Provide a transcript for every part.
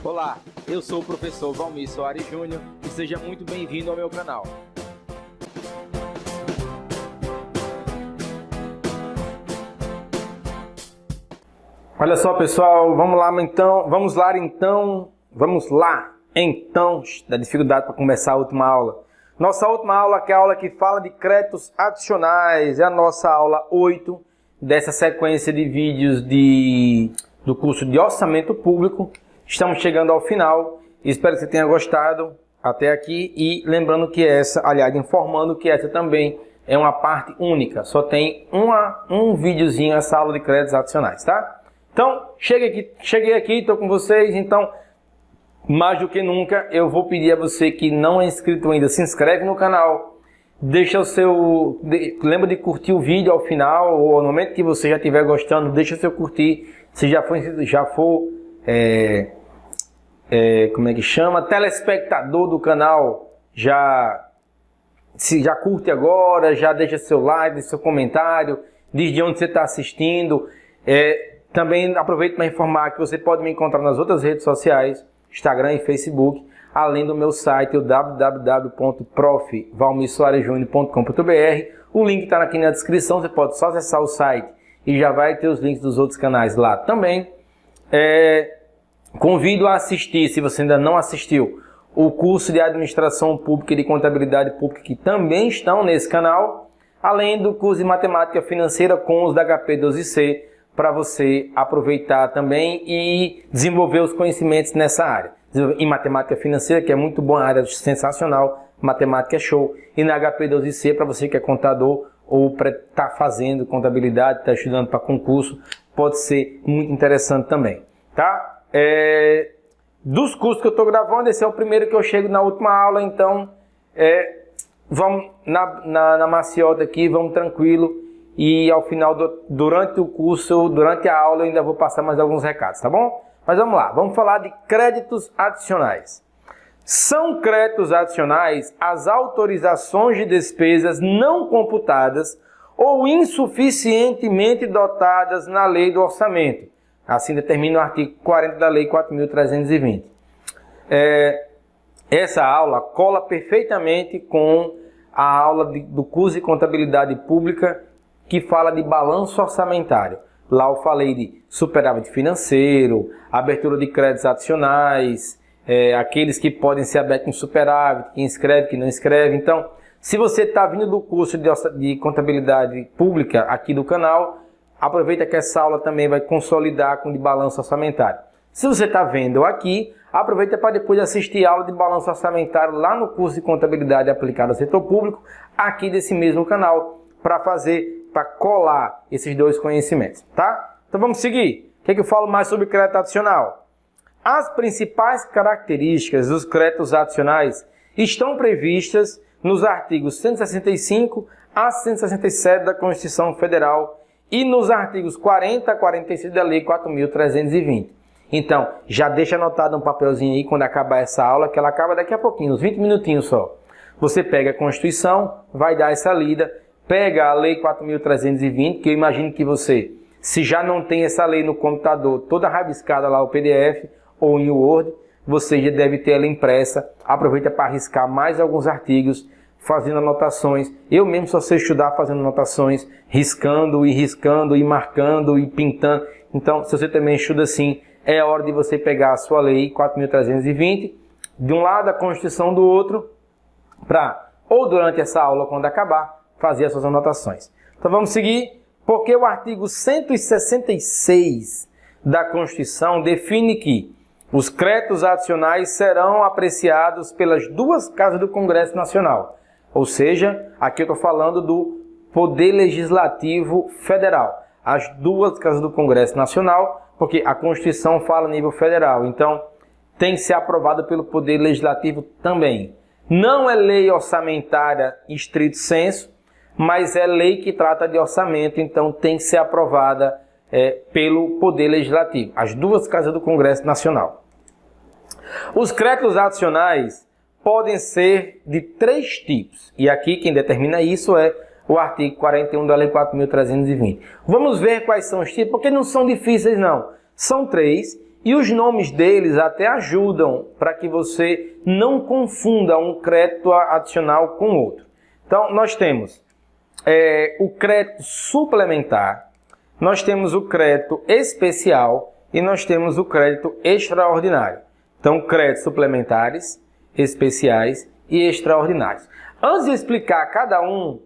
Olá, eu sou o professor Valmir Soares Júnior e seja muito bem-vindo ao meu canal. Olha só, pessoal, vamos lá então, da dificuldade para começar a última aula. Nossa última aula, que é a aula que fala de créditos adicionais, é a nossa aula 8 dessa sequência de vídeos do curso de Orçamento Público. Estamos chegando ao final, espero que você tenha gostado até aqui e lembrando que informando que essa também é uma parte única, só tem um videozinho essa aula de créditos adicionais, tá? Então, cheguei aqui, estou com vocês, então, mais do que nunca, eu vou pedir a você que não é inscrito ainda, se inscreve no canal, lembra de curtir o vídeo ao final, ou no momento que você já estiver gostando, deixa o seu curtir, se já for telespectador do canal, já curte agora, já deixa seu like, deixa seu comentário, diz de onde você está assistindo. Também aproveito para informar que você pode me encontrar nas outras redes sociais, Instagram e Facebook, além do meu site, o www.profvalmirsoaresjunior.com.br. O link está aqui na descrição, você pode só acessar o site e já vai ter os links dos outros canais lá também. Convido a assistir, se você ainda não assistiu, o curso de Administração Pública e de Contabilidade Pública, que também estão nesse canal, além do curso de Matemática Financeira com os da HP12C, para você aproveitar também e desenvolver os conhecimentos nessa área. Em Matemática Financeira, que é muito boa, área sensacional, Matemática é show, e na HP12C, para você que é contador ou está fazendo contabilidade, está estudando para concurso, pode ser muito interessante também, tá? Dos cursos que eu estou gravando, esse é o primeiro que eu chego na última aula, então vamos na maciota aqui, vamos tranquilo, e ao final, durante o curso, durante a aula, eu ainda vou passar mais alguns recados, tá bom? Mas vamos lá, vamos falar de créditos adicionais. São créditos adicionais as autorizações de despesas não computadas ou insuficientemente dotadas na lei do orçamento. Assim determina o artigo 40 da Lei 4.320. Essa aula cola perfeitamente com a aula do curso de Contabilidade Pública, que fala de balanço orçamentário. Lá eu falei de superávit financeiro, abertura de créditos adicionais, aqueles que podem ser abertos em superávit, quem escreve, quem não escreve. Então, se você está vindo do curso de Contabilidade Pública aqui do canal, aproveita que essa aula também vai consolidar com o de balanço orçamentário. Se você está vendo aqui, aproveita para depois assistir a aula de balanço orçamentário lá no curso de Contabilidade Aplicada ao Setor Público, aqui desse mesmo canal, para colar esses dois conhecimentos, tá? Então vamos seguir. O que eu falo mais sobre crédito adicional? As principais características dos créditos adicionais estão previstas nos artigos 165 a 167 da Constituição Federal e nos artigos 40 a 46 da Lei 4.320. Então, já deixa anotado um papelzinho aí quando acabar essa aula, que ela acaba daqui a pouquinho, uns 20 minutinhos só. Você pega a Constituição, vai dar essa lida, pega a Lei 4.320, que eu imagino que você, se já não tem essa lei no computador, toda rabiscada lá o PDF ou em Word, você já deve ter ela impressa. Aproveita para arriscar mais alguns artigos, fazendo anotações. Eu mesmo só sei estudar fazendo anotações, riscando e marcando e pintando. Então, se você também estuda assim, é hora de você pegar a sua Lei 4.320, de um lado a Constituição do outro, para, ou durante essa aula, quando acabar, fazer as suas anotações. Então vamos seguir, porque o artigo 166 da Constituição define que os créditos adicionais serão apreciados pelas duas casas do Congresso Nacional. Ou seja, aqui eu estou falando do Poder Legislativo Federal. As duas casas do Congresso Nacional, porque a Constituição fala a nível federal. Então, tem que ser aprovado pelo Poder Legislativo também. Não é lei orçamentária estrito sensu, mas é lei que trata de orçamento, então tem que ser aprovada pelo Poder Legislativo, as duas casas do Congresso Nacional. Os créditos adicionais podem ser de 3 tipos, e aqui quem determina isso é o artigo 41 da Lei 4.320. Vamos ver quais são os tipos, porque não são difíceis não. São 3, E os nomes deles até ajudam para que você não confunda um crédito adicional com outro. Então, nós temos o crédito suplementar, nós temos o crédito especial e nós temos o crédito extraordinário. Então, créditos suplementares, especiais e extraordinários. Antes de explicar cada um,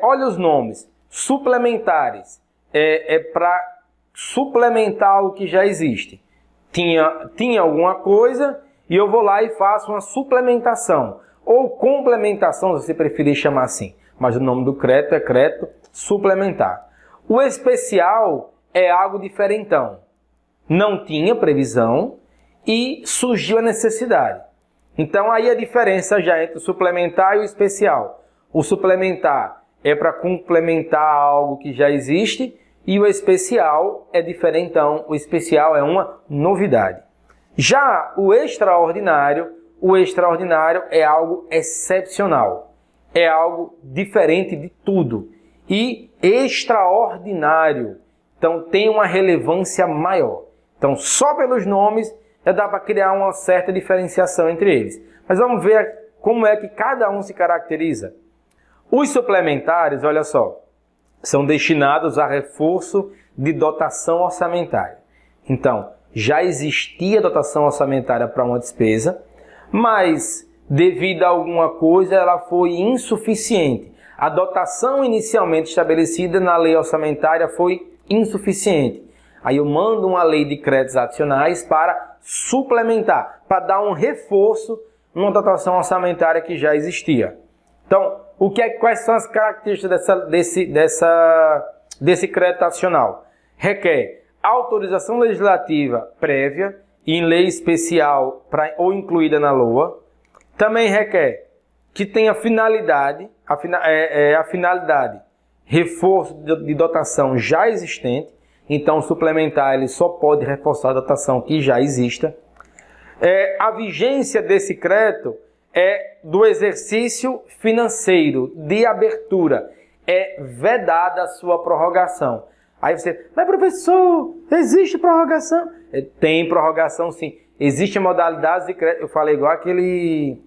olha os nomes. Suplementares é para suplementar algo que já existe. Tinha alguma coisa e eu vou lá e faço uma suplementação. Ou complementação, se você preferir chamar assim. Mas o nome do crédito é crédito suplementar. O especial é algo diferentão. Não tinha previsão e surgiu a necessidade. Então aí a diferença já entre o suplementar e o especial. O suplementar é para complementar algo que já existe e o especial é diferentão. O especial é uma novidade. Já o extraordinário é algo excepcional. É algo diferente de tudo. E extraordinário, então tem uma relevância maior. Então só pelos nomes já dá para criar uma certa diferenciação entre eles. Mas vamos ver como é que cada um se caracteriza. Os suplementares, olha só, são destinados a reforço de dotação orçamentária. Então, já existia dotação orçamentária para uma despesa, mas devido a alguma coisa ela foi insuficiente. A dotação inicialmente estabelecida na lei orçamentária foi insuficiente. Aí eu mando uma lei de créditos adicionais para suplementar, para dar um reforço numa dotação orçamentária que já existia. Então, quais são as características desse crédito adicional? Requer autorização legislativa prévia em lei especial ou incluída na LOA. Também requer que tenha finalidade, a finalidade reforço de dotação já existente. Então, o suplementar ele só pode reforçar a dotação que já exista. A vigência desse crédito é do exercício financeiro de abertura. É vedada a sua prorrogação. Aí você, mas professor, existe prorrogação? Tem prorrogação sim. Existem modalidades de crédito. Eu falei igual aquele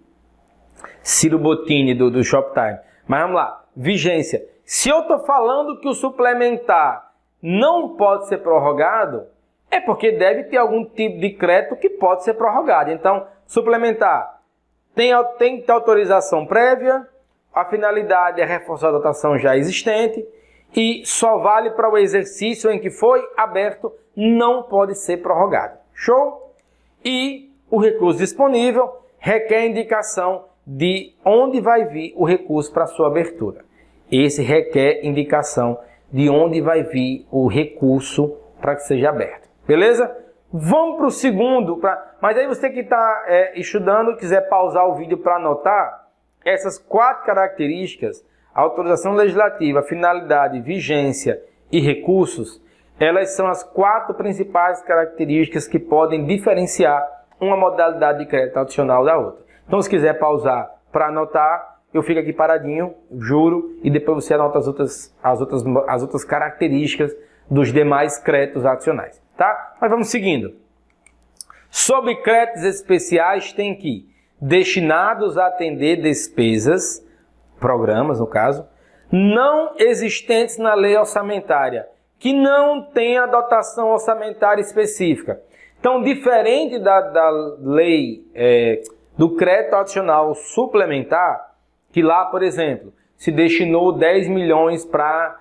Ciro Bottini do Shoptime. Mas vamos lá. Vigência. Se eu estou falando que o suplementar não pode ser prorrogado, é porque deve ter algum tipo de crédito que pode ser prorrogado. Então, suplementar tem que ter autorização prévia, a finalidade é reforçar a dotação já existente e só vale para o exercício em que foi aberto, não pode ser prorrogado. Show? E o recurso disponível requer indicação de onde vai vir o recurso para sua abertura. Esse requer indicação de onde vai vir o recurso para que seja aberto. Beleza? Vamos para o segundo. Mas aí você que está estudando, quiser pausar o vídeo para anotar, essas 4 características, autorização legislativa, finalidade, vigência e recursos, elas são as 4 principais características que podem diferenciar uma modalidade de crédito adicional da outra. Então, se quiser pausar para anotar, eu fico aqui paradinho, juro, e depois você anota as outras características dos demais créditos adicionais, tá? Mas vamos seguindo. Sobre créditos especiais, tem que destinados a atender despesas, programas no caso, não existentes na lei orçamentária, que não tenha dotação orçamentária específica. Então, diferente da lei do crédito adicional suplementar, que lá, por exemplo, se destinou 10 milhões para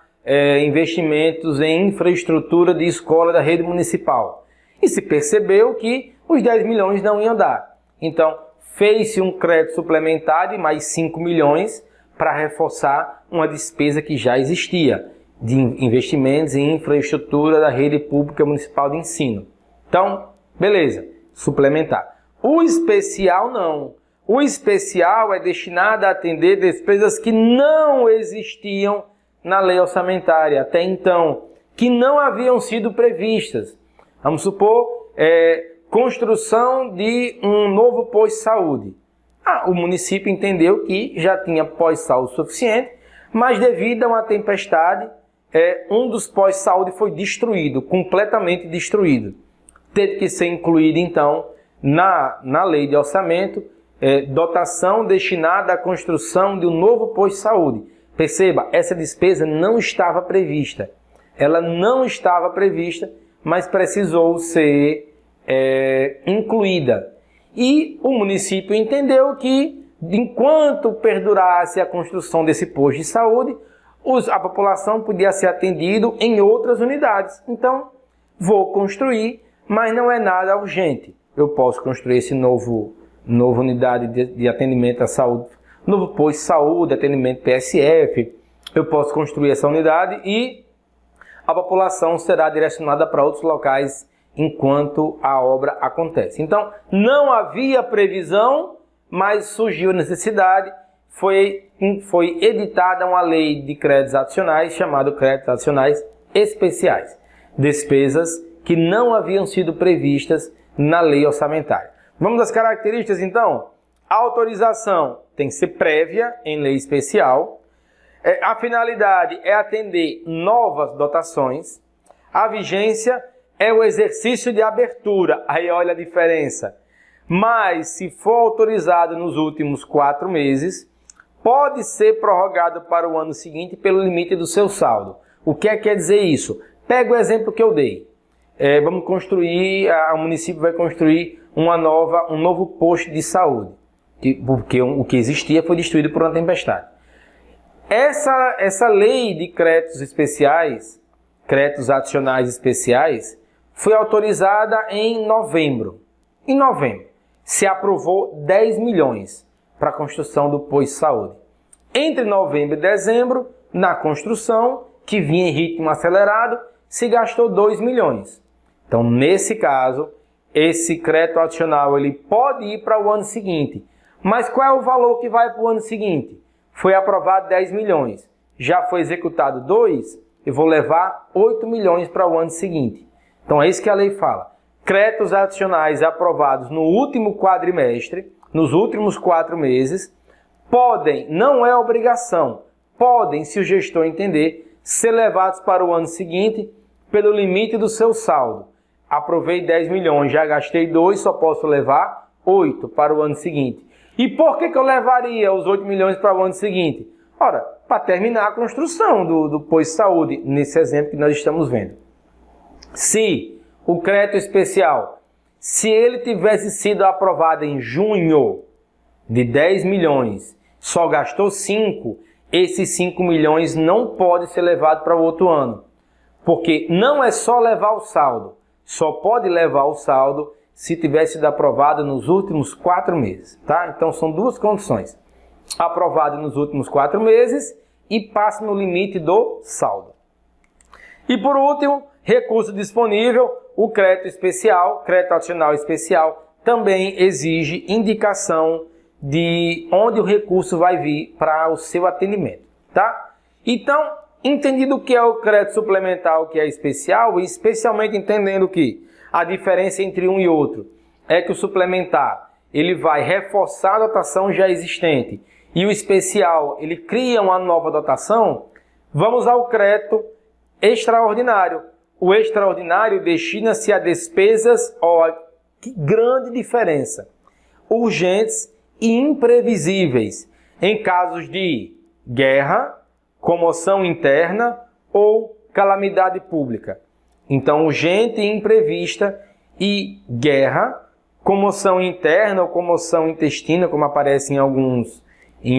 investimentos em infraestrutura de escola da rede municipal. E se percebeu que os 10 milhões não iam dar. Então, fez-se um crédito suplementar de mais 5 milhões para reforçar uma despesa que já existia, de investimentos em infraestrutura da rede pública municipal de ensino. Então, beleza, suplementar. O especial não. O especial é destinado a atender despesas que não existiam na lei orçamentária até então, que não haviam sido previstas. Vamos supor, construção de um novo posto de saúde. O município entendeu que já tinha pós-saúde suficiente, mas devido a uma tempestade, um dos pós-saúde foi destruído, completamente destruído. teve que ser incluída, então, na lei de orçamento, dotação destinada à construção de um novo posto de saúde. Perceba, essa despesa não estava prevista. Ela não estava prevista, mas precisou ser incluída. E o município entendeu que, enquanto perdurasse a construção desse posto de saúde, a população podia ser atendida em outras unidades. Então, vou construir, mas não é nada urgente. Eu posso construir esse nova unidade de atendimento à saúde, novo posto de saúde, atendimento PSF. Eu posso construir essa unidade e a população será direcionada para outros locais enquanto a obra acontece. Então, não havia previsão, mas surgiu a necessidade. Foi editada uma lei de créditos adicionais, chamada Créditos Adicionais Especiais. Despesas que não haviam sido previstas na lei orçamentária. Vamos às características, então? A autorização tem que ser prévia em lei especial. A finalidade é atender novas dotações. A vigência é o exercício de abertura. Aí olha a diferença. Mas, se for autorizado nos últimos 4 meses, pode ser prorrogado para o ano seguinte pelo limite do seu saldo. O que quer dizer isso? Pega o exemplo que eu dei. Vamos construir, o município vai construir um novo posto de saúde, porque o que existia foi destruído por uma tempestade. Essa lei de créditos especiais, créditos adicionais especiais, foi autorizada em novembro. Em novembro, se aprovou 10 milhões para a construção do posto de saúde. Entre novembro e dezembro, na construção, que vinha em ritmo acelerado, se gastou 2 milhões. Então, nesse caso, esse crédito adicional ele pode ir para o ano seguinte. Mas qual é o valor que vai para o ano seguinte? Foi aprovado 10 milhões. Já foi executado 2, eu vou levar 8 milhões para o ano seguinte. Então, é isso que a lei fala. Créditos adicionais aprovados no último quadrimestre, nos últimos 4 meses, podem, não é obrigação, podem, se o gestor entender, ser levados para o ano seguinte pelo limite do seu saldo. Aprovei 10 milhões, já gastei 2, só posso levar 8 para o ano seguinte. E por que eu levaria os 8 milhões para o ano seguinte? Ora, para terminar a construção do posto de saúde, nesse exemplo que nós estamos vendo. Se o crédito especial, se ele tivesse sido aprovado em junho de 10 milhões, só gastou 5, esses 5 milhões não pode ser levado para o outro ano. Porque não é só levar o saldo, só pode levar o saldo se tivesse sido aprovado nos últimos 4 meses. Tá? Então são 2 condições. Aprovado nos últimos 4 meses e passa no limite do saldo. E por último, recurso disponível, o crédito especial, crédito adicional especial, também exige indicação de onde o recurso vai vir para o seu atendimento. Tá? Então, entendido o que é o crédito suplementar, o que é especial, e especialmente entendendo que a diferença entre um e outro é que o suplementar ele vai reforçar a dotação já existente e o especial ele cria uma nova dotação, vamos ao crédito extraordinário. O extraordinário destina-se a despesas, que grande diferença, urgentes e imprevisíveis em casos de guerra, comoção interna ou calamidade pública. Então, urgente e imprevista e guerra, comoção interna ou comoção intestina, como aparece em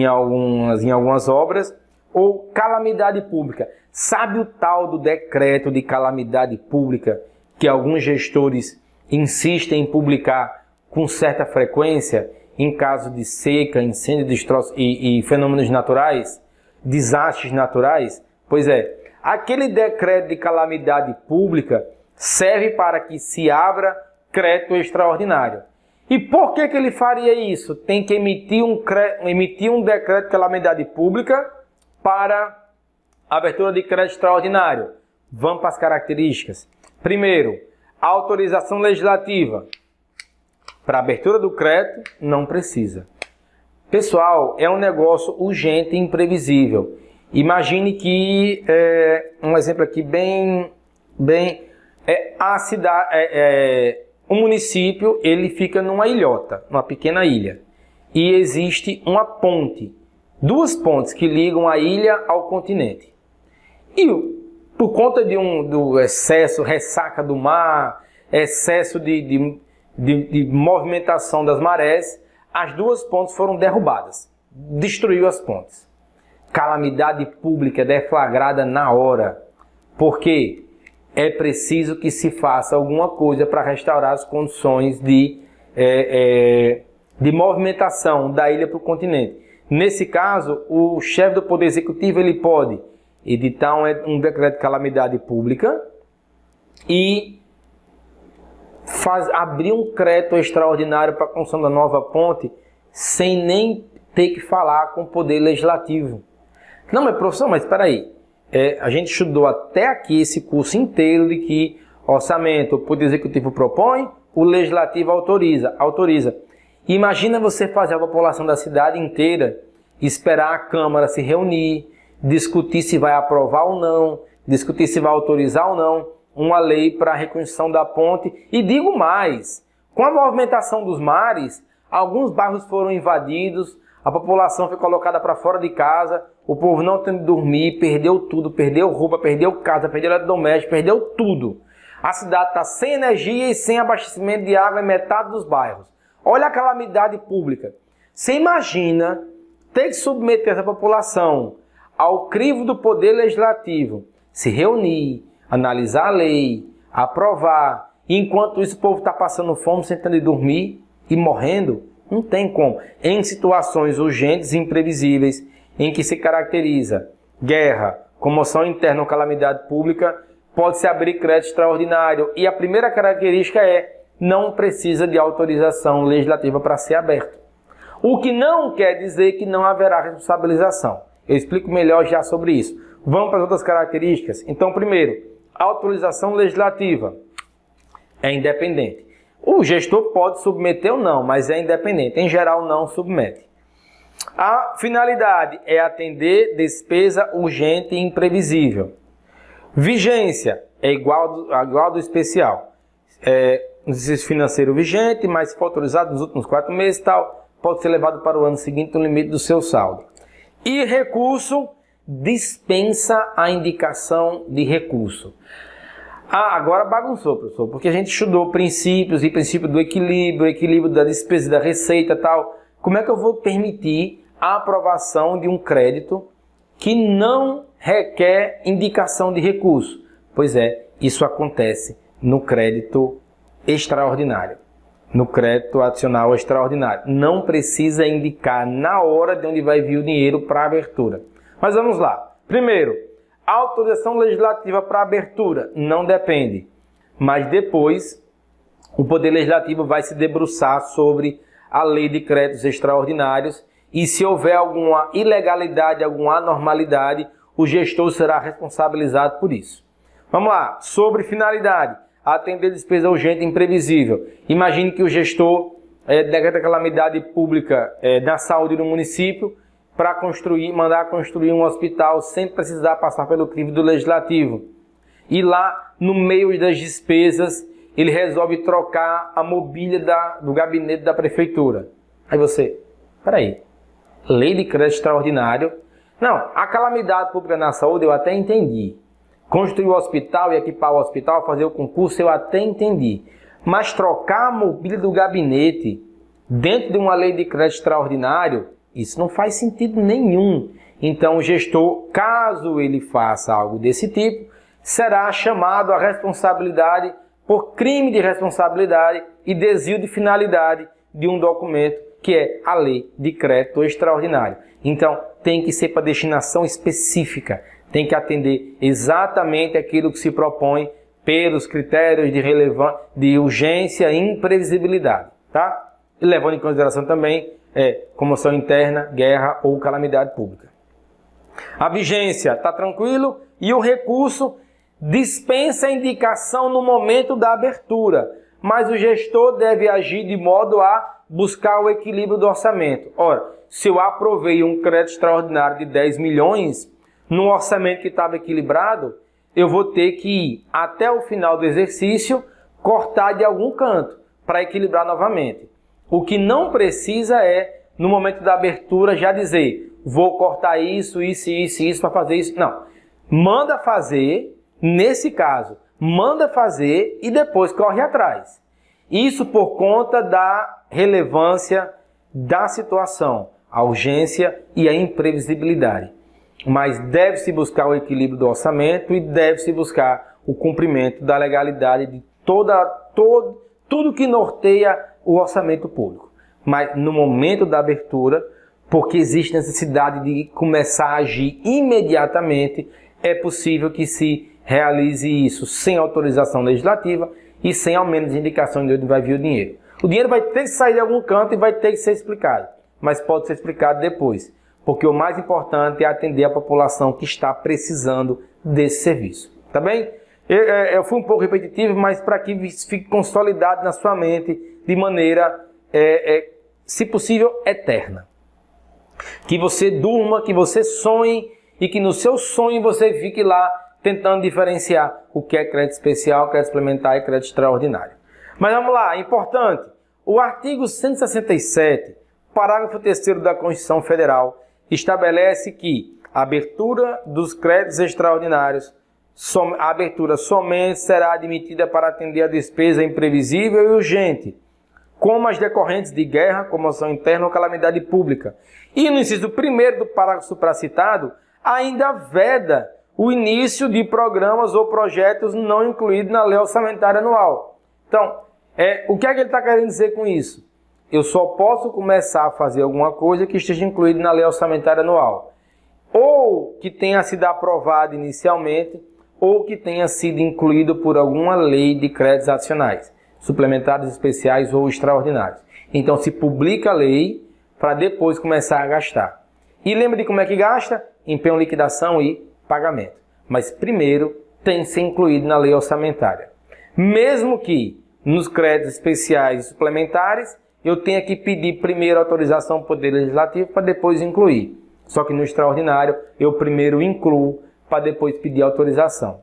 algumas obras, ou calamidade pública. Sabe o tal do decreto de calamidade pública que alguns gestores insistem em publicar com certa frequência em caso de seca, incêndio, destroço e fenômenos naturais? Desastres naturais? Pois é, aquele decreto de calamidade pública serve para que se abra crédito extraordinário. E por que ele faria isso? Tem que emitir um decreto de calamidade pública para abertura de crédito extraordinário. Vamos para as características. Primeiro, autorização legislativa. Para abertura do crédito, não precisa. Pessoal, é um negócio urgente e imprevisível. Imagine que, um exemplo aqui bem a cidade, o município ele fica numa ilhota, numa pequena ilha, e existe uma ponte, duas pontes que ligam a ilha ao continente. E por conta do excesso, ressaca do mar, excesso de movimentação das marés, as duas pontes foram derrubadas, destruiu as pontes. Calamidade pública deflagrada na hora, porque é preciso que se faça alguma coisa para restaurar as condições de movimentação da ilha para o continente. Nesse caso, o chefe do Poder Executivo ele pode editar um decreto de calamidade pública e abrir um crédito extraordinário para a construção da nova ponte sem nem ter que falar com o Poder Legislativo. Não, mas professor, mas espera aí. A gente estudou até aqui esse curso inteiro de que orçamento o Poder Executivo propõe, o Legislativo autoriza. Imagina você fazer a população da cidade inteira esperar a Câmara se reunir, discutir se vai aprovar ou não, discutir se vai autorizar ou não uma lei para a reconstrução da ponte. E digo mais, com a movimentação dos mares, alguns bairros foram invadidos, a população foi colocada para fora de casa, o povo não tendo de dormir, perdeu tudo, perdeu roupa, perdeu casa, perdeu eletrodoméstico, perdeu tudo. A cidade está sem energia e sem abastecimento de água em metade dos bairros. Olha a calamidade pública. Você imagina ter que submeter essa população ao crivo do Poder Legislativo, se reunir, analisar a lei, aprovar, e enquanto isso o povo está passando fome, sem ter de dormir e morrendo? Não tem como. Em situações urgentes e imprevisíveis, em que se caracteriza guerra, comoção interna ou calamidade pública, pode-se abrir crédito extraordinário. E a primeira característica não precisa de autorização legislativa para ser aberto. O que não quer dizer que não haverá responsabilização. Eu explico melhor já sobre isso. Vamos para as outras características. Então, primeiro, autorização legislativa é independente. O gestor pode submeter ou não, mas é independente. Em geral, não submete. A finalidade é atender despesa urgente e imprevisível. Vigência é igual do especial. Exercício financeiro vigente, mas se for autorizado nos últimos 4 meses, tal, pode ser levado para o ano seguinte no limite do seu saldo. E recurso dispensa a indicação de recurso. Agora bagunçou, professor, porque a gente estudou princípios e princípio do equilíbrio, equilíbrio da despesa e da receita, tal. Como é que eu vou permitir a aprovação de um crédito que não requer indicação de recurso? Pois isso acontece no crédito extraordinário, no crédito adicional extraordinário. Não precisa indicar na hora de onde vai vir o dinheiro para abertura. Mas vamos lá. Primeiro, autorização legislativa para abertura não depende, mas depois o Poder Legislativo vai se debruçar sobre a lei de créditos extraordinários e se houver alguma ilegalidade, alguma anormalidade, o gestor será responsabilizado por isso. Vamos lá, sobre finalidade, atender despesa urgente e imprevisível. Imagine que o gestor decreta calamidade pública na saúde do município para mandar construir um hospital sem precisar passar pelo crivo do Legislativo. E lá, no meio das despesas, ele resolve trocar a mobília do gabinete da prefeitura. Aí você, peraí, lei de crédito extraordinário? Não, a calamidade pública na saúde eu até entendi. Construir o hospital e equipar o hospital, fazer o concurso, eu até entendi. Mas trocar a mobília do gabinete dentro de uma lei de crédito extraordinário, isso não faz sentido nenhum. Então o gestor, caso ele faça algo desse tipo, será chamado à responsabilidade por crime de responsabilidade e desvio de finalidade de um documento que é a lei de crédito extraordinário. Então tem que ser para destinação específica, tem que atender exatamente aquilo que se propõe pelos critérios de urgência e imprevisibilidade, tá? E levando em consideração também comoção interna, guerra ou calamidade pública. A vigência está tranquilo e o recurso dispensa a indicação no momento da abertura, mas o gestor deve agir de modo a buscar o equilíbrio do orçamento. Ora, se eu aprovei um crédito extraordinário de 10 milhões, num orçamento que estava equilibrado, eu vou ter que ir até o final do exercício, cortar de algum canto para equilibrar novamente. O que não precisa é, no momento da abertura, já dizer, vou cortar isso para fazer isso. Não. Manda fazer, nesse caso, manda fazer e depois corre atrás. Isso por conta da relevância da situação, a urgência e a imprevisibilidade. Mas deve-se buscar o equilíbrio do orçamento e deve-se buscar o cumprimento da legalidade de tudo que norteia o orçamento público. Mas no momento da abertura, porque existe necessidade de começar a agir imediatamente, é possível que se realize isso sem autorização legislativa e sem ao menos indicação de onde vai vir o dinheiro. O dinheiro vai ter que sair de algum canto e vai ter que ser explicado, mas pode ser explicado depois, porque o mais importante é atender a população que está precisando desse serviço. Tá bem? Eu fui um pouco repetitivo, mas para que fique consolidado na sua mente de maneira, se possível, eterna. Que você durma, que você sonhe e que no seu sonho você fique lá tentando diferenciar o que é crédito especial, crédito suplementar e crédito extraordinário. Mas vamos lá, importante. O artigo 167, parágrafo 3º da Constituição Federal, estabelece que a abertura dos créditos extraordinários, a abertura somente será admitida para atender a despesa imprevisível e urgente, como as decorrentes de guerra, comoção interna ou calamidade pública. E no inciso 1º do parágrafo supracitado, ainda veda o início de programas ou projetos não incluídos na lei orçamentária anual. Então, o que é que ele está querendo dizer com isso? Eu só posso começar a fazer alguma coisa que esteja incluída na lei orçamentária anual. Ou que tenha sido aprovado inicialmente, ou que tenha sido incluído por alguma lei de créditos adicionais, suplementares especiais ou extraordinários. Então se publica a lei para depois começar a gastar. E lembra de como é que gasta? Empenho, liquidação e pagamento. Mas primeiro tem que ser incluído na lei orçamentária. Mesmo que nos créditos especiais e suplementares, eu tenha que pedir primeiro autorização do Poder Legislativo para depois incluir. Só que no extraordinário, eu primeiro incluo para depois pedir autorização.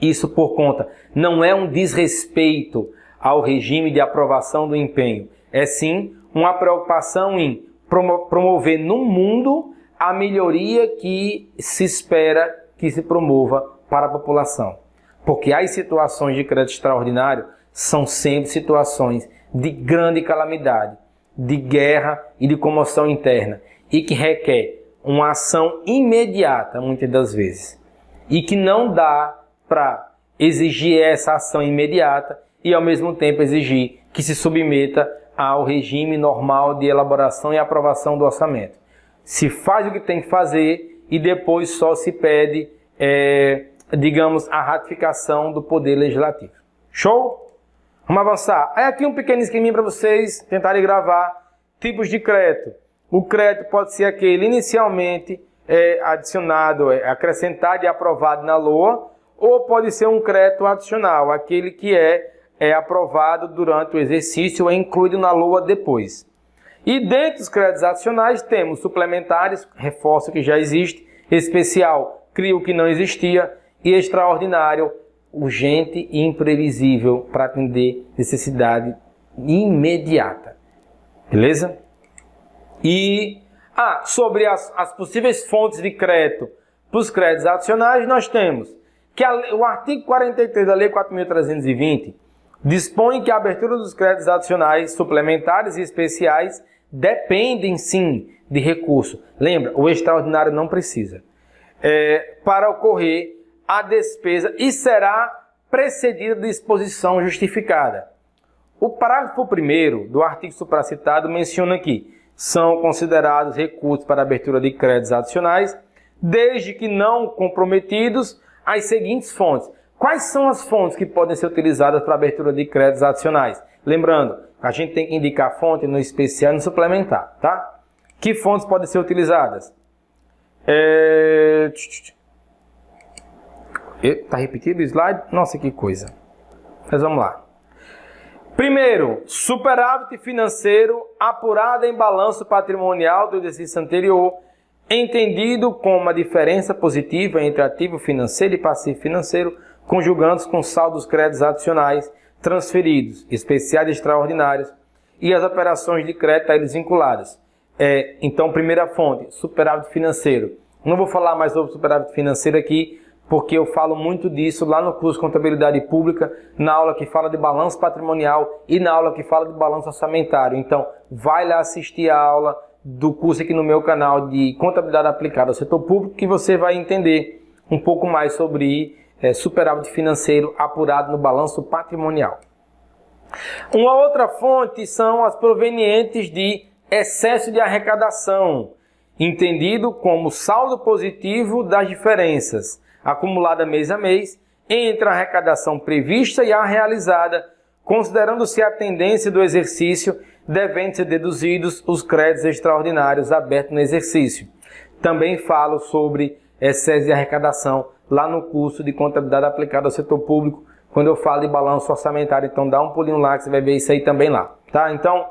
Isso por conta, não é um desrespeito ao regime de aprovação do empenho. É sim uma preocupação em promover no mundo a melhoria que se espera que se promova para a população. Porque as situações de crédito extraordinário são sempre situações de grande calamidade, de guerra e de comoção interna, e que requer uma ação imediata, muitas das vezes, e que não dá para exigir essa ação imediata e, ao mesmo tempo, exigir que se submeta ao regime normal de elaboração e aprovação do orçamento. Se faz o que tem que fazer e depois só se pede, digamos, a ratificação do Poder Legislativo. Show? Vamos avançar. Aí aqui um pequeno esqueminha para vocês tentarem gravar tipos de crédito. O crédito pode ser aquele inicialmente adicionado, acrescentado e aprovado na LOA, ou pode ser um crédito adicional, aquele que é aprovado durante o exercício e incluído na LOA depois. E dentro dos créditos adicionais temos suplementares, reforço que já existe, especial, cria o que não existia, e extraordinário, urgente e imprevisível para atender necessidade imediata. Beleza? E sobre as possíveis fontes de crédito para os créditos adicionais, nós temos que o artigo 43 da Lei 4.320 dispõe que a abertura dos créditos adicionais, suplementares e especiais dependem sim de recurso. Lembra, o extraordinário não precisa. Para ocorrer a despesa e será precedida de disposição justificada. O parágrafo 1º do artigo supracitado menciona que são considerados recursos para abertura de créditos adicionais, desde que não comprometidos as seguintes fontes. Quais são as fontes que podem ser utilizadas para abertura de créditos adicionais? Lembrando, a gente tem que indicar a fonte no especial e no suplementar, tá? Que fontes podem ser utilizadas? Tá repetido o slide? Nossa, que coisa. Mas vamos lá. Primeiro, superávit financeiro apurado em balanço patrimonial do exercício anterior entendido como a diferença positiva entre ativo financeiro e passivo financeiro, conjugantes com saldos créditos adicionais, transferidos, especiais e extraordinários, e as operações de crédito a eles vinculadas. Então, primeira fonte, superávit financeiro. Não vou falar mais sobre superávit financeiro aqui, porque eu falo muito disso lá no curso Contabilidade Pública, na aula que fala de balanço patrimonial e na aula que fala de balanço orçamentário. Então, vai lá assistir a aula do curso aqui no meu canal de Contabilidade Aplicada ao Setor Público, que você vai entender um pouco mais sobre superávit financeiro apurado no balanço patrimonial. Uma outra fonte são as provenientes de excesso de arrecadação, entendido como saldo positivo das diferenças, acumulada mês a mês, entre a arrecadação prevista e a realizada, considerando-se a tendência do exercício, devendo ser deduzidos os créditos extraordinários abertos no exercício. Também falo sobre excesso de arrecadação lá no curso de Contabilidade Aplicada ao Setor Público, quando eu falo de balanço orçamentário. Então dá um pulinho lá que você vai ver isso aí também lá, tá? Então,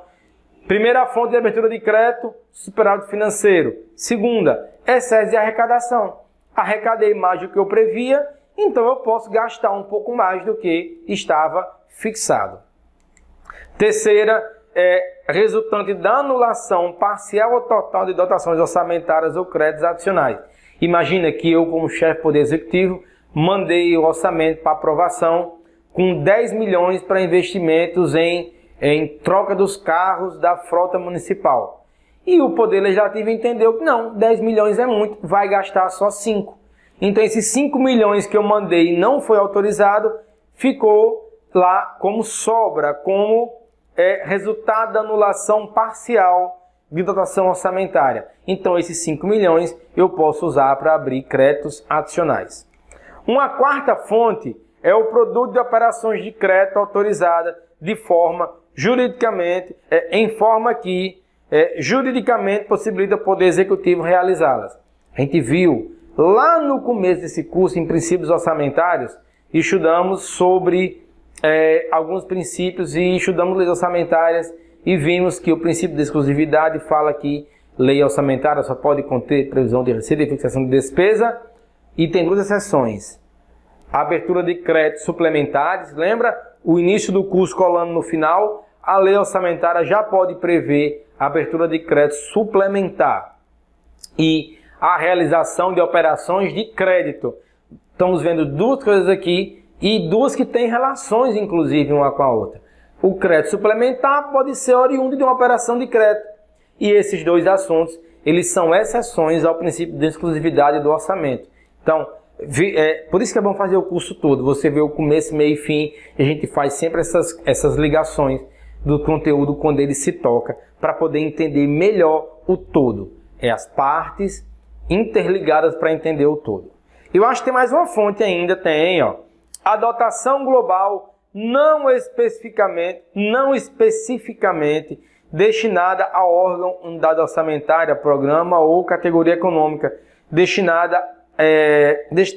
primeira fonte de abertura de crédito, superávit financeiro. Segunda, excesso de arrecadação. Arrecadei mais do que eu previa, então eu posso gastar um pouco mais do que estava fixado. Terceira, resultante da anulação parcial ou total de dotações orçamentárias ou créditos adicionais. Imagina que eu, como chefe do Poder Executivo, mandei o orçamento para aprovação com 10 milhões para investimentos em troca dos carros da frota municipal. E o Poder Legislativo entendeu que não, 10 milhões é muito, vai gastar só 5. Então esses 5 milhões que eu mandei e não foi autorizado, ficou lá como sobra, como resultado da anulação parcial de dotação orçamentária. Então esses 5 milhões eu posso usar para abrir créditos adicionais. Uma quarta fonte é o produto de operações de crédito autorizada de forma juridicamente, em forma que juridicamente possibilita o Poder Executivo realizá-las. A gente viu lá no começo desse curso, em princípios orçamentários, estudamos sobre alguns princípios e estudamos leis orçamentárias e vimos que o princípio de exclusividade fala que lei orçamentária só pode conter previsão de receita e fixação de despesa, e tem duas exceções. A abertura de créditos suplementares, lembra? O início do curso colando no final, a lei orçamentária já pode prever a abertura de crédito suplementar e a realização de operações de crédito. Estamos vendo duas coisas aqui e duas que têm relações, inclusive, uma com a outra. O crédito suplementar pode ser oriundo de uma operação de crédito. E esses dois assuntos, eles são exceções ao princípio de exclusividade do orçamento. Então, por isso que é bom fazer o curso todo. Você vê o começo, meio e fim. E a gente faz sempre essas ligações do conteúdo quando ele se toca, para poder entender melhor o todo. As partes interligadas para entender o todo. Eu acho que tem mais uma fonte ainda, a dotação global não especificamente destinada a órgão, unidade orçamentária, programa ou categoria econômica,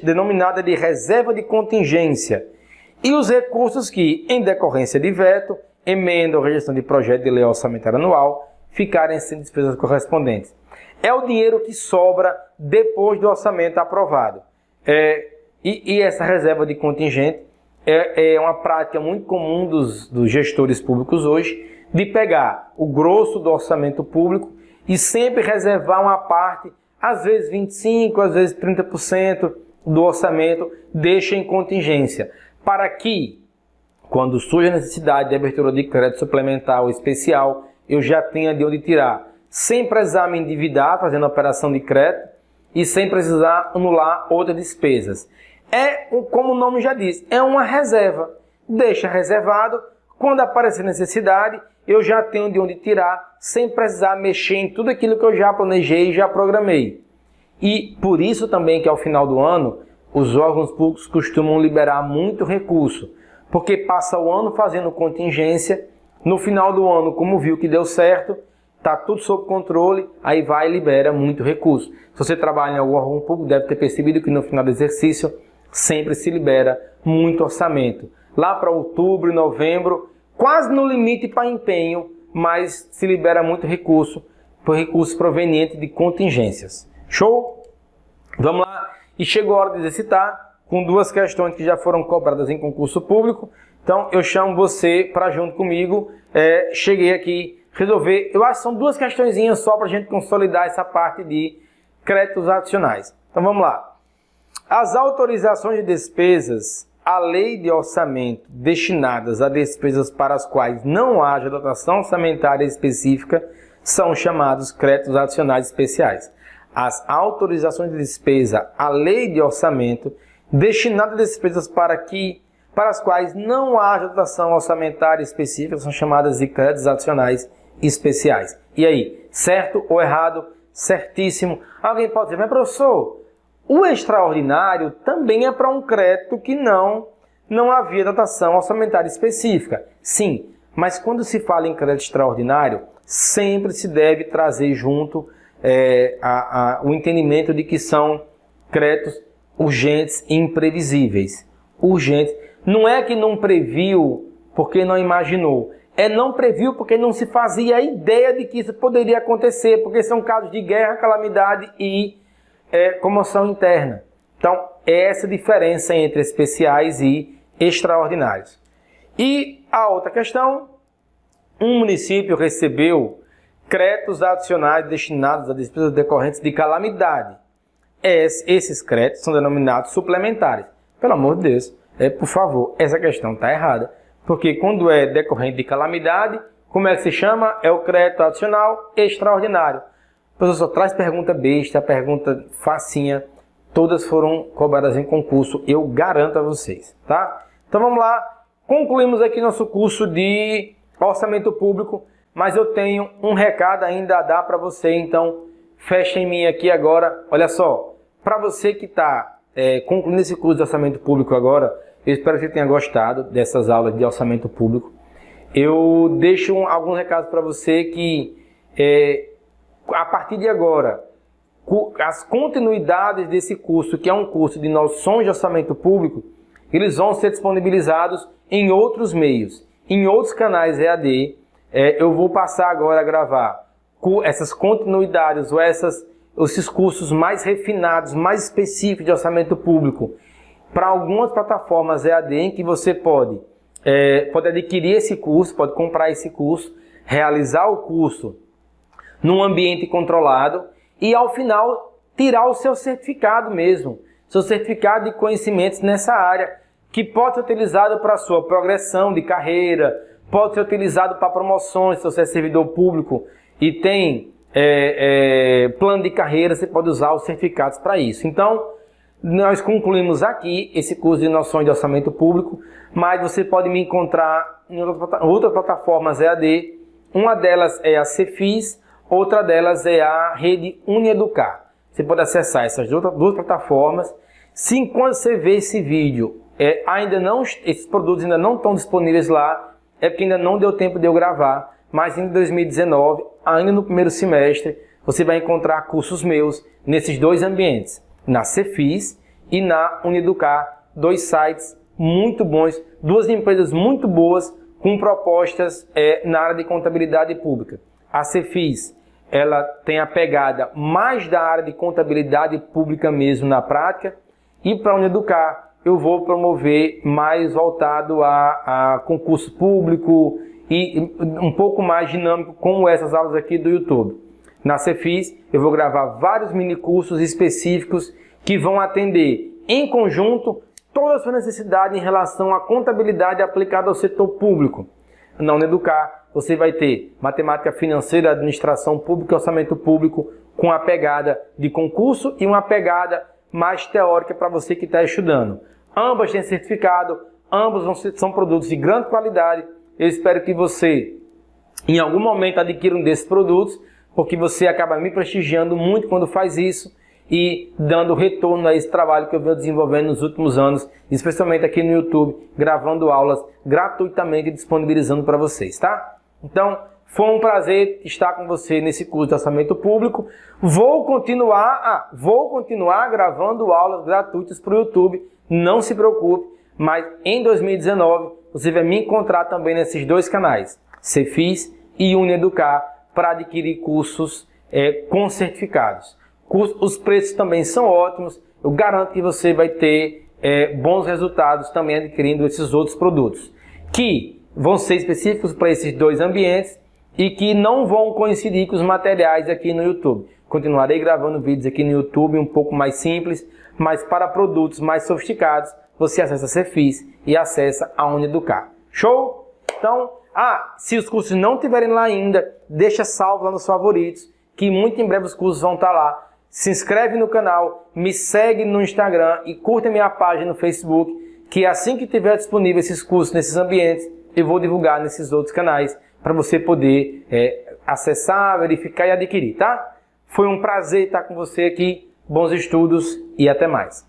denominada de reserva de contingência, e os recursos que, em decorrência de veto, emenda ou rejeição de projeto de lei orçamentária anual, ficarem sem despesas correspondentes. É o dinheiro que sobra depois do orçamento aprovado. E essa reserva de contingente é uma prática muito comum dos gestores públicos hoje, de pegar o grosso do orçamento público e sempre reservar uma parte, às vezes 25%, às vezes 30% do orçamento, deixa em contingência, para que, quando surge a necessidade de abertura de crédito suplementar ou especial, eu já tenha de onde tirar, sem precisar me endividar fazendo operação de crédito e sem precisar anular outras despesas. Como o nome já diz, é uma reserva. Deixa reservado, quando aparecer necessidade, eu já tenho de onde tirar, sem precisar mexer em tudo aquilo que eu já planejei e já programei. E por isso também que ao final do ano, os órgãos públicos costumam liberar muito recurso, porque passa o ano fazendo contingência, no final do ano, como viu que deu certo, está tudo sob controle, aí vai e libera muito recurso. Se você trabalha em algum órgão público, deve ter percebido que no final do exercício sempre se libera muito orçamento. Lá para outubro e novembro, quase no limite para empenho, mas se libera muito recurso, por recursos provenientes de contingências. Show? Vamos lá. E chegou a hora de exercitar com duas questões que já foram cobradas em concurso público. Então, eu chamo você para junto comigo. Cheguei aqui resolver. Eu acho que são duas questõezinhas só para a gente consolidar essa parte de créditos adicionais. Então, vamos lá. As autorizações de despesas, a lei de orçamento destinadas a despesas para as quais não haja dotação orçamentária específica são chamados créditos adicionais especiais. As autorizações de despesa, a lei de orçamento destinadas a despesas para as quais não haja dotação orçamentária específica são chamadas de créditos adicionais especiais. E aí, certo ou errado? Certíssimo. Alguém pode dizer, mas professor, o extraordinário também é para um crédito que não havia dotação orçamentária específica. Sim, mas quando se fala em crédito extraordinário, sempre se deve trazer junto o entendimento de que são créditos urgentes e imprevisíveis. Urgentes. Não é que não previu porque não imaginou. Não previu porque não se fazia ideia de que isso poderia acontecer, porque são casos de guerra, calamidade e comoção interna. Então, é essa diferença entre especiais e extraordinários. E a outra questão, um município recebeu créditos adicionais destinados a despesas decorrentes de calamidade. Esses créditos são denominados suplementares. Pelo amor de Deus, por favor, essa questão está errada. Porque quando é decorrente de calamidade, como é que se chama? É o crédito adicional extraordinário. Professor, traz pergunta besta, pergunta facinha. Todas foram cobradas em concurso, eu garanto a vocês, tá? Então vamos lá. Concluímos aqui nosso curso de orçamento público, mas eu tenho um recado ainda a dar para você, então fecha em mim aqui agora. Olha só, para você que está concluindo esse curso de orçamento público agora, eu espero que você tenha gostado dessas aulas de orçamento público. Eu deixo alguns recados para você que, a partir de agora, as continuidades desse curso, que é um curso de noções de orçamento público, eles vão ser disponibilizados em outros meios, em outros canais EAD. Eu vou passar agora a gravar essas continuidades ou esses cursos mais refinados, mais específicos de orçamento público, para algumas plataformas EAD em que você pode adquirir esse curso, pode comprar esse curso, realizar o curso num ambiente controlado e ao final tirar o seu certificado mesmo, seu certificado de conhecimentos nessa área, que pode ser utilizado para a sua progressão de carreira, pode ser utilizado para promoções, se você é servidor público e tem plano de carreira, você pode usar os certificados para isso. Então, nós concluímos aqui esse curso de noções de orçamento público, mas você pode me encontrar em outras plataformas EAD. Uma delas é a Cefis, outra delas é a rede Unieducar. Você pode acessar essas duas plataformas. Se enquanto você vê esse vídeo, esses produtos ainda não estão disponíveis lá, é porque ainda não deu tempo de eu gravar, mas em 2019, ainda no primeiro semestre, você vai encontrar cursos meus nesses dois ambientes, na Cefis e na Unieducar, dois sites muito bons, duas empresas muito boas com propostas na área de contabilidade pública. A Cefis, ela tem a pegada mais da área de contabilidade pública mesmo na prática, e para a Unieducar eu vou promover mais voltado a concurso público e um pouco mais dinâmico, como essas aulas aqui do YouTube. Na Cefis eu vou gravar vários mini cursos específicos que vão atender em conjunto toda a sua necessidade em relação à contabilidade aplicada ao setor público. Na Unieducar você vai ter matemática financeira, administração pública e orçamento público com a pegada de concurso e uma pegada mais teórica para você que está estudando. Ambas têm certificado, ambos são produtos de grande qualidade. Eu espero que você, em algum momento, adquira um desses produtos, porque você acaba me prestigiando muito quando faz isso e dando retorno a esse trabalho que eu venho desenvolvendo nos últimos anos, especialmente aqui no YouTube, gravando aulas gratuitamente e disponibilizando para vocês, tá? Então, foi um prazer estar com você nesse curso de orçamento público. Vou continuar gravando aulas gratuitas para o YouTube, não se preocupe, mas em 2019 você vai me encontrar também nesses dois canais, Cefis e Unieducar, para adquirir cursos com certificados. Os preços também são ótimos. Eu garanto que você vai ter bons resultados também adquirindo esses outros produtos, que vão ser específicos para esses dois ambientes e que não vão coincidir com os materiais aqui no YouTube. Continuarei gravando vídeos aqui no YouTube um pouco mais simples, mas para produtos mais sofisticados, você acessa a Cefis e acessa a Uneducar. Show? Então, se os cursos não estiverem lá ainda, deixa salvo lá nos favoritos, que muito em breve os cursos vão estar lá. Se inscreve no canal, me segue no Instagram e curta minha página no Facebook, que assim que tiver disponível esses cursos nesses ambientes, eu vou divulgar nesses outros canais para você poder acessar, verificar e adquirir, tá? Foi um prazer estar com você aqui. Bons estudos e até mais.